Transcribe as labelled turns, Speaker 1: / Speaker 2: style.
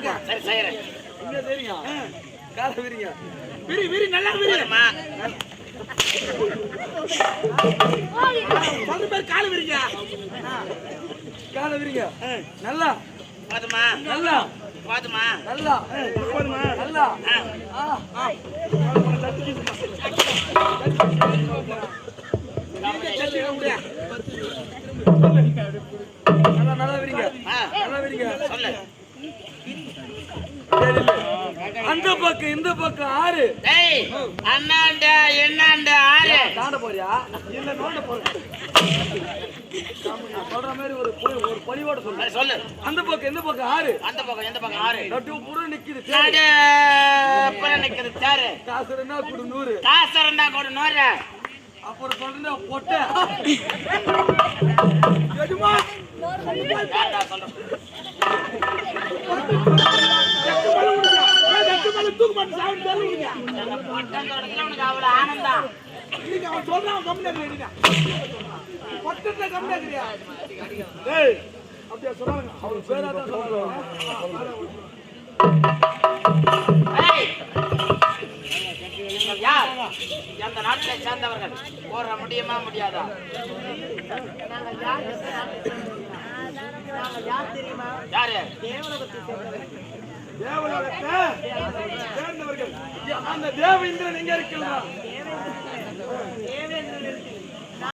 Speaker 1: பக்கம்.
Speaker 2: சரி செய்யறேன்.
Speaker 1: இங்க தெரியும். கால விரிங்க. விரி விரி நல்லா விரிமா. சொல்ற பேர் கால விரிங்க. கால விரிங்க. நல்லா.
Speaker 2: பாத்துமா.
Speaker 1: நல்லா.
Speaker 2: பாத்துமா.
Speaker 1: நல்லா. போடுமா. நல்லா. நல்லா நல்லா விரிங்க. நல்லா விரிங்க.
Speaker 2: சொல்லு.
Speaker 1: அந்த பக்கம் இந்த பக்கம் ஆறு.
Speaker 2: டேய் அண்ணாண்ட என்னண்ட ஆறு.
Speaker 1: தாண்ட போறியா இல்ல நோண்ட போறியா? சொல்ற மாதிரி ஒரு பழிவோட சொல்லு.
Speaker 2: சொல்லு.
Speaker 1: அந்த பக்கம் இந்த பக்கம் ஆறு.
Speaker 2: அந்த பக்கம் எந்த பக்கம் ஆறு.
Speaker 1: நட்டு புற நிக்குது.
Speaker 2: நடு புற நிக்குது சேரு.
Speaker 1: காசு ரெண்டா கொடு 100.
Speaker 2: காசு ரெண்டா கொடு 100.
Speaker 1: அப்புறம் சொல்றேன் பொட்ட. எதுமா?
Speaker 2: வேண்டா சொல்றேன்.
Speaker 1: தூக்கு மாட்டு சாவுன்னு சொல்லுவீங்க.
Speaker 2: உனக்கு அவ்வளவு ஆனந்தம்.
Speaker 1: இன்னைக்கு அவன் சொல்றான் கம்மியா பட்டத்தை கம்மியா கிடையா? டேய் அப்படியே சொல்றாங்க. அவர் பேரா தான் சொல்றாங்க.
Speaker 2: ஏய் நீங்கள் யார்? எந்த நாட்டிலே சேர்ந்தவர்கள்? போற முடியுமா முடியாதா? யாரு?
Speaker 1: தேவலோகத்தை சேர்ந்தவர்கள். அந்த தேவேந்திரன் எங்க இருக்கலாம்?